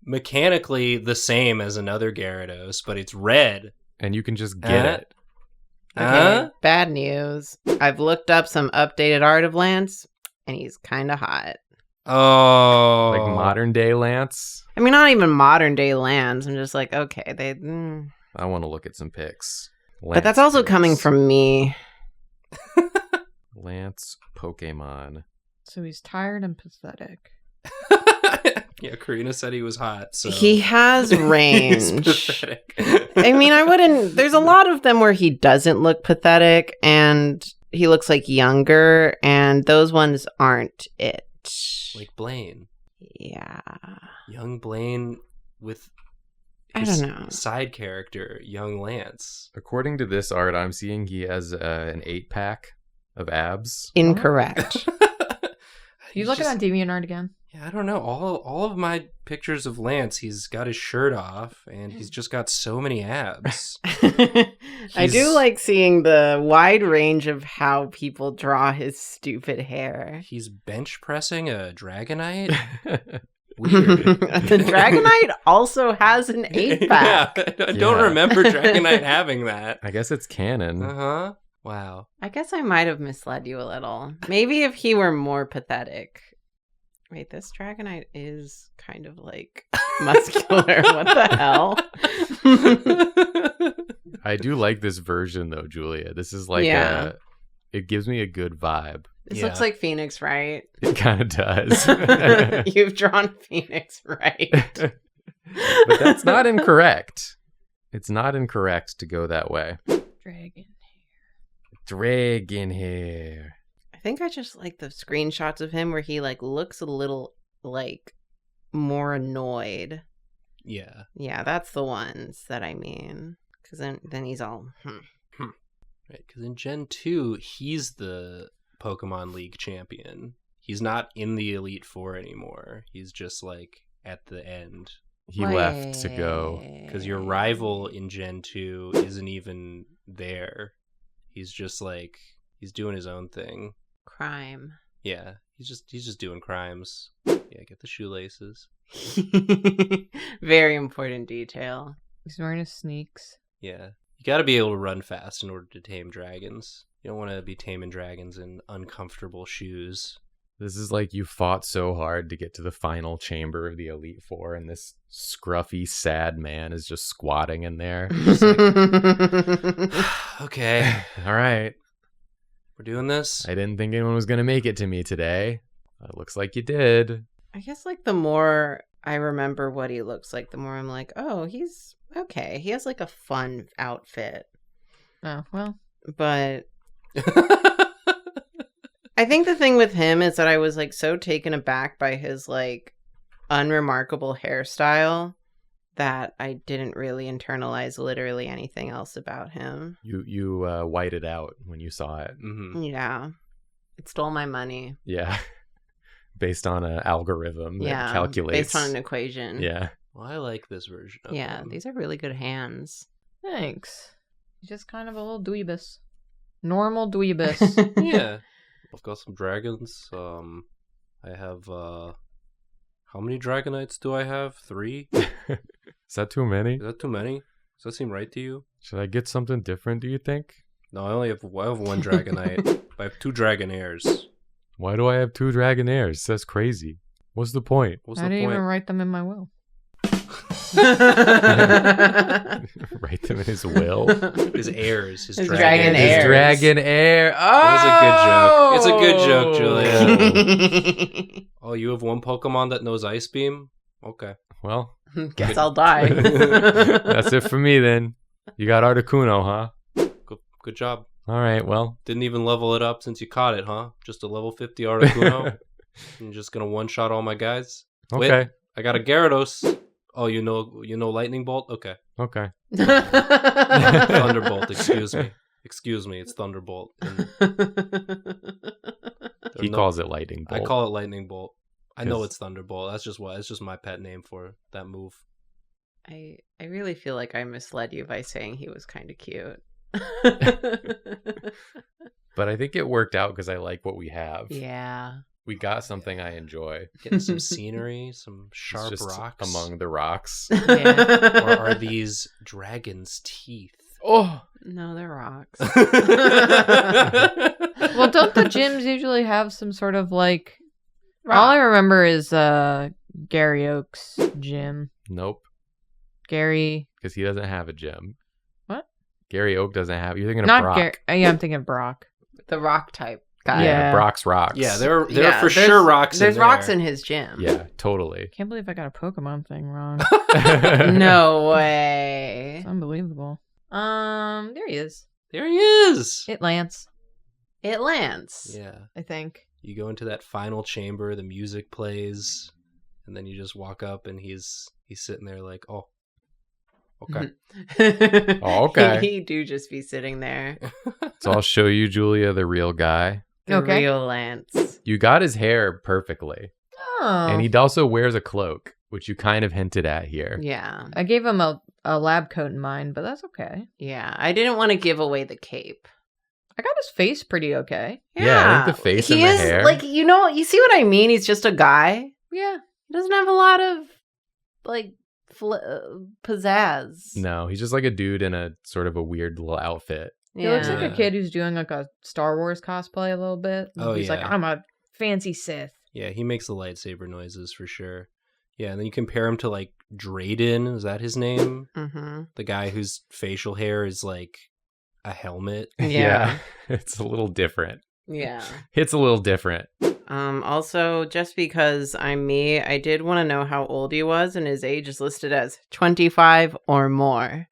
[SPEAKER 1] mechanically the same as another Gyarados, but it's red.
[SPEAKER 2] And you can just get it.
[SPEAKER 3] Okay, bad news. I've looked up some updated art of Lance, and he's kind of hot.
[SPEAKER 1] Oh.
[SPEAKER 2] Like modern day Lance?
[SPEAKER 3] I mean, not even modern day Lance. I'm just like, okay,
[SPEAKER 2] I want to look at some pics.
[SPEAKER 3] But that's also coming from me.
[SPEAKER 2] Lance Pokemon.
[SPEAKER 4] So he's tired and pathetic.
[SPEAKER 1] Yeah, Karina said he was hot. So
[SPEAKER 3] He has range.
[SPEAKER 1] He's pathetic.
[SPEAKER 3] I mean, I wouldn't. There's a lot of them where he doesn't look pathetic and he looks like younger, and those ones aren't it.
[SPEAKER 1] Like Blaine.
[SPEAKER 3] Yeah.
[SPEAKER 1] Young Blaine with
[SPEAKER 3] I
[SPEAKER 1] his
[SPEAKER 3] don't know.
[SPEAKER 1] side character, young Lance.
[SPEAKER 2] According to this art I'm seeing, he has an 8-pack of abs.
[SPEAKER 3] Incorrect.
[SPEAKER 4] You looking at DeviantArt again?
[SPEAKER 1] Yeah, I don't know. All of my pictures of Lance, he's got his shirt off, and he's just got so many abs.
[SPEAKER 3] I do like seeing the wide range of how people draw his stupid hair.
[SPEAKER 1] He's bench pressing a Dragonite.
[SPEAKER 2] Weird.
[SPEAKER 3] The Dragonite also has an 8-pack.
[SPEAKER 1] Yeah, I don't remember Dragonite having that.
[SPEAKER 2] I guess it's canon.
[SPEAKER 1] Uh-huh. Wow.
[SPEAKER 3] I guess I might have misled you a little. Maybe if he were more pathetic. Wait, this Dragonite is kind of like muscular. What the hell?
[SPEAKER 2] I do like this version though, Julia. This is like it gives me a good vibe.
[SPEAKER 3] This looks like Phoenix, right?
[SPEAKER 2] It kind of does.
[SPEAKER 3] You've drawn Phoenix, right?
[SPEAKER 2] But that's not incorrect. It's not incorrect to go that way. Dragon hair.
[SPEAKER 3] I think I just like the screenshots of him where he like looks a little like more annoyed.
[SPEAKER 1] Yeah.
[SPEAKER 3] Yeah, that's the ones that I mean. Because then he's all,
[SPEAKER 1] Right, because in Gen 2, he's the Pokemon League champion. He's not in the Elite Four anymore. He's just like at the end.
[SPEAKER 2] He left to go.
[SPEAKER 1] Because your rival in Gen 2 isn't even there. He's just like, he's doing his own thing.
[SPEAKER 3] Crime.
[SPEAKER 1] Yeah, he's just doing crimes. Yeah, get the shoelaces.
[SPEAKER 3] Very important detail.
[SPEAKER 4] He's wearing his sneaks.
[SPEAKER 1] Yeah. You gotta be able to run fast in order to tame dragons. You don't want to be taming dragons in uncomfortable shoes.
[SPEAKER 2] This is like you fought so hard to get to the final chamber of the Elite Four, and this scruffy, sad man is just squatting in there.
[SPEAKER 1] Okay.
[SPEAKER 2] All right.
[SPEAKER 1] We're doing this?
[SPEAKER 2] I didn't think anyone was going to make it to me today. It looks like you did.
[SPEAKER 3] I guess like the more I remember what he looks like, the more I'm like, oh, he's okay. He has like a fun outfit.
[SPEAKER 4] Oh, well.
[SPEAKER 3] But I think the thing with him is that I was like so taken aback by his like unremarkable hairstyle that I didn't really internalize literally anything else about him.
[SPEAKER 2] You whited out when you saw it.
[SPEAKER 1] Mm-hmm.
[SPEAKER 3] Yeah. It stole my money.
[SPEAKER 2] Yeah. Based on an algorithm that calculates.
[SPEAKER 3] Based on an equation.
[SPEAKER 2] Yeah.
[SPEAKER 1] Well, I like this version of him.
[SPEAKER 3] These are really good hands.
[SPEAKER 4] Thanks. He's just kind of a little dweebus. Normal dweebus.
[SPEAKER 1] Yeah. I've got some dragons. I have, how many Dragonites do I have? 3?
[SPEAKER 2] Is that too many?
[SPEAKER 1] Is that too many? Does that seem right to you?
[SPEAKER 2] Should I get something different, do you think?
[SPEAKER 1] No, I have 1 Dragonite. I have 2 Dragonairs.
[SPEAKER 2] Why do I have 2 Dragonairs? That's crazy. What's the point?
[SPEAKER 1] What's
[SPEAKER 4] I
[SPEAKER 1] the
[SPEAKER 4] didn't
[SPEAKER 1] point?
[SPEAKER 4] even write them in my will.
[SPEAKER 2] Write them in his will.
[SPEAKER 1] His heirs. His
[SPEAKER 3] Dragon
[SPEAKER 1] Dragonairs.
[SPEAKER 3] heirs.
[SPEAKER 2] His dragon heir. Oh!
[SPEAKER 1] That was a good joke. It's a good joke, Julia. Oh, you have 1 Pokemon that knows Ice Beam? Okay.
[SPEAKER 2] Well,
[SPEAKER 3] Guess I'll die.
[SPEAKER 2] that's it for me then. You got Articuno, huh?
[SPEAKER 1] Good job.
[SPEAKER 2] All right, well.
[SPEAKER 1] Didn't even level it up since you caught it, huh? Just a level 50 Articuno. You're just gonna one-shot all my guys?
[SPEAKER 2] Okay.
[SPEAKER 1] Wait, I got a Gyarados. Oh, you know Lightning Bolt? Okay.
[SPEAKER 2] Okay.
[SPEAKER 1] Thunderbolt, excuse me. Excuse me, it's Thunderbolt.
[SPEAKER 2] He calls it Lightning Bolt.
[SPEAKER 1] I call it Lightning Bolt. I know it's Thunderbolt. That's just what. It's just my pet name for that move.
[SPEAKER 3] I really feel like I misled you by saying he was kind of cute.
[SPEAKER 2] But I think it worked out because I like what we have.
[SPEAKER 3] Yeah.
[SPEAKER 2] We got something I enjoy.
[SPEAKER 1] Getting some scenery, some
[SPEAKER 2] It's
[SPEAKER 1] sharp
[SPEAKER 2] just
[SPEAKER 1] rocks.
[SPEAKER 2] among the rocks.
[SPEAKER 1] Or are these dragon's teeth?
[SPEAKER 2] Oh,
[SPEAKER 3] No, they're rocks.
[SPEAKER 4] Well, don't the gyms usually have some sort of like... All I remember is Gary Oak's gym.
[SPEAKER 2] nope.
[SPEAKER 4] Gary...
[SPEAKER 2] Because he doesn't have a gym.
[SPEAKER 4] What?
[SPEAKER 2] Gary Oak doesn't have. You're thinking of
[SPEAKER 4] Not
[SPEAKER 2] Brock.
[SPEAKER 4] Gary... Yeah, I'm thinking Brock.
[SPEAKER 3] The rock type guy.
[SPEAKER 2] Yeah,
[SPEAKER 4] Yeah.
[SPEAKER 2] Brock's rocks.
[SPEAKER 1] Yeah, there are
[SPEAKER 3] Yeah,
[SPEAKER 1] for
[SPEAKER 3] there's-
[SPEAKER 1] sure rocks.
[SPEAKER 3] There's
[SPEAKER 1] in
[SPEAKER 3] rocks
[SPEAKER 1] there.
[SPEAKER 3] in his gym.
[SPEAKER 2] Yeah, totally.
[SPEAKER 4] Can't believe I got a Pokemon thing wrong.
[SPEAKER 3] No way.
[SPEAKER 4] It's unbelievable. There he is.
[SPEAKER 1] There he is.
[SPEAKER 4] It Lance,
[SPEAKER 3] It lands.
[SPEAKER 1] Yeah,
[SPEAKER 4] I think.
[SPEAKER 1] you go into that final chamber. The music plays, and then you just walk up, and he's sitting there like, oh, okay.
[SPEAKER 2] Oh, okay.
[SPEAKER 3] He do just be sitting there.
[SPEAKER 2] So I'll show you, Julia, the real guy.
[SPEAKER 3] The
[SPEAKER 4] Okay.
[SPEAKER 3] real Lance.
[SPEAKER 2] You got his hair perfectly.
[SPEAKER 4] Oh.
[SPEAKER 2] And he also wears a cloak, which you kind of hinted at here.
[SPEAKER 3] Yeah.
[SPEAKER 4] I gave him a lab coat in mine, but that's okay.
[SPEAKER 3] Yeah. I didn't want to give away the cape.
[SPEAKER 4] I got his face pretty okay.
[SPEAKER 2] Yeah, I think the face
[SPEAKER 3] he
[SPEAKER 2] and the
[SPEAKER 3] is,
[SPEAKER 2] hair.
[SPEAKER 3] Like, you see what I mean? He's just a guy.
[SPEAKER 4] Yeah.
[SPEAKER 3] He doesn't have a lot of, like, pizzazz.
[SPEAKER 2] No, he's just like a dude in a sort of a weird little outfit.
[SPEAKER 4] He looks like
[SPEAKER 1] Yeah.
[SPEAKER 4] a kid who's doing like a Star Wars cosplay a little bit.
[SPEAKER 1] Oh,
[SPEAKER 4] He's like,
[SPEAKER 1] yeah.
[SPEAKER 4] I'm a fancy Sith.
[SPEAKER 1] Yeah, he makes the lightsaber noises for sure. Yeah, and then you compare him to like Drayden. Is that his name?
[SPEAKER 3] Mm-hmm.
[SPEAKER 1] The guy whose facial hair is like a helmet.
[SPEAKER 3] Yeah.
[SPEAKER 2] It's a little different.
[SPEAKER 3] Yeah.
[SPEAKER 2] It's a little different.
[SPEAKER 3] Also, just because I'm me, I did want to know how old he was, and his age is listed as 25 or more.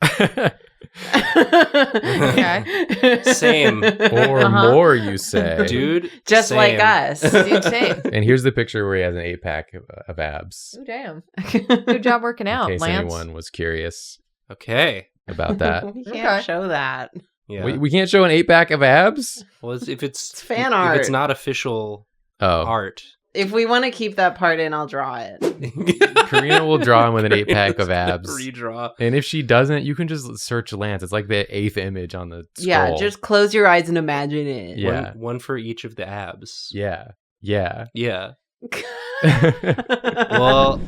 [SPEAKER 4] Okay.
[SPEAKER 1] Same.
[SPEAKER 2] Or
[SPEAKER 4] Uh-huh.
[SPEAKER 2] more, you say.
[SPEAKER 1] Dude,
[SPEAKER 3] Just
[SPEAKER 1] same.
[SPEAKER 3] like us.
[SPEAKER 4] Dude, same.
[SPEAKER 2] And here's the picture where he has an 8-pack of abs.
[SPEAKER 4] Ooh, damn. Good job working
[SPEAKER 2] In
[SPEAKER 4] out,
[SPEAKER 2] case
[SPEAKER 4] Lance.
[SPEAKER 2] anyone was curious
[SPEAKER 1] Okay.
[SPEAKER 2] about that.
[SPEAKER 3] We can't
[SPEAKER 4] Okay.
[SPEAKER 3] show that.
[SPEAKER 1] Yeah.
[SPEAKER 2] we can't show an 8-pack of abs?
[SPEAKER 1] Well, if it's
[SPEAKER 3] It's fan
[SPEAKER 1] if
[SPEAKER 3] art.
[SPEAKER 1] it's not official
[SPEAKER 2] Oh.
[SPEAKER 1] art.
[SPEAKER 3] If we want to keep that part in, I'll draw it.
[SPEAKER 2] Karina will draw him with an 8-pack of abs.
[SPEAKER 1] Redraw.
[SPEAKER 2] And if she doesn't, you can just search Lance. It's like the 8th image on the scroll.
[SPEAKER 3] Yeah, just close your eyes and imagine it.
[SPEAKER 2] Yeah.
[SPEAKER 1] One for each of the abs.
[SPEAKER 2] Yeah. Yeah.
[SPEAKER 1] Yeah. Well,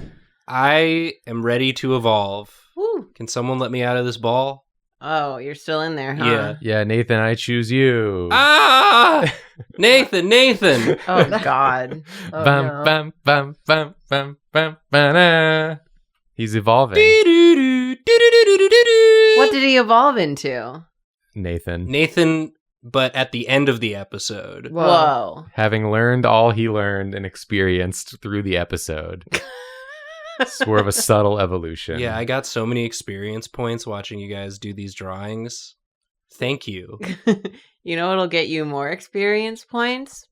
[SPEAKER 1] I am ready to evolve.
[SPEAKER 3] Woo.
[SPEAKER 1] Can someone let me out of this ball?
[SPEAKER 3] Oh, you're still in there, huh?
[SPEAKER 1] Yeah.
[SPEAKER 2] Yeah, Nathan, I choose you.
[SPEAKER 1] Ah! Nathan!
[SPEAKER 3] Oh, God.
[SPEAKER 4] Oh,
[SPEAKER 2] Bum,
[SPEAKER 4] no.
[SPEAKER 2] bum, bum, bum, bum, bum, ba-da. He's evolving.
[SPEAKER 3] What did he evolve into?
[SPEAKER 2] Nathan.
[SPEAKER 1] Nathan, but at the end of the episode.
[SPEAKER 3] Whoa.
[SPEAKER 2] Having learned all he learned and experienced through the episode. Sort of a subtle evolution.
[SPEAKER 1] Yeah, I got so many experience points watching you guys do these drawings. Thank you.
[SPEAKER 3] You know what'll get you more experience points?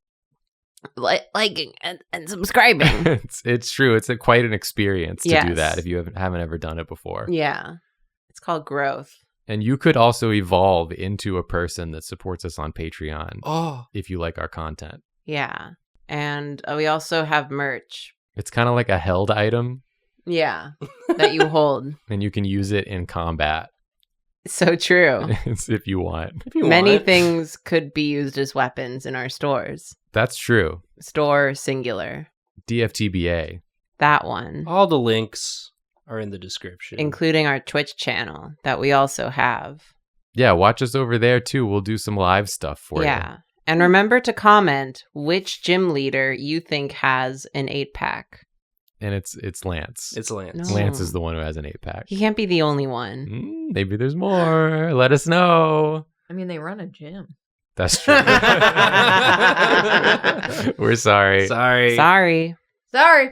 [SPEAKER 3] Liking and subscribing.
[SPEAKER 2] it's true. It's quite an experience to do
[SPEAKER 3] Yes.
[SPEAKER 2] that if you haven't ever done it before.
[SPEAKER 3] Yeah. It's called growth.
[SPEAKER 2] And you could also evolve into a person that supports us on Patreon
[SPEAKER 1] Oh,
[SPEAKER 2] if you like our content.
[SPEAKER 3] Yeah. And we also have merch.
[SPEAKER 2] It's kind of like a held item,
[SPEAKER 3] Yeah. That you hold.
[SPEAKER 2] and you can use it in combat
[SPEAKER 3] So true.
[SPEAKER 2] if you want.
[SPEAKER 1] if you
[SPEAKER 3] Many
[SPEAKER 1] want.
[SPEAKER 3] things could be used as weapons in our stores.
[SPEAKER 2] That's true.
[SPEAKER 3] Store singular.
[SPEAKER 2] DFTBA.
[SPEAKER 3] That one.
[SPEAKER 1] All the links are in the description.
[SPEAKER 3] Including our Twitch channel that we also have.
[SPEAKER 2] Yeah, watch us over there too. We'll do some live stuff for
[SPEAKER 3] Yeah. And remember to comment which gym leader you think has an 8-pack.
[SPEAKER 2] you. And it's Lance.
[SPEAKER 1] It's Lance.
[SPEAKER 3] No.
[SPEAKER 2] Lance is the one who has an 8-pack.
[SPEAKER 3] He can't be the only one.
[SPEAKER 2] Maybe there's more. Let us know.
[SPEAKER 4] I mean, they run a gym.
[SPEAKER 2] That's true. We're sorry.
[SPEAKER 1] Sorry.
[SPEAKER 3] Sorry.
[SPEAKER 4] Sorry.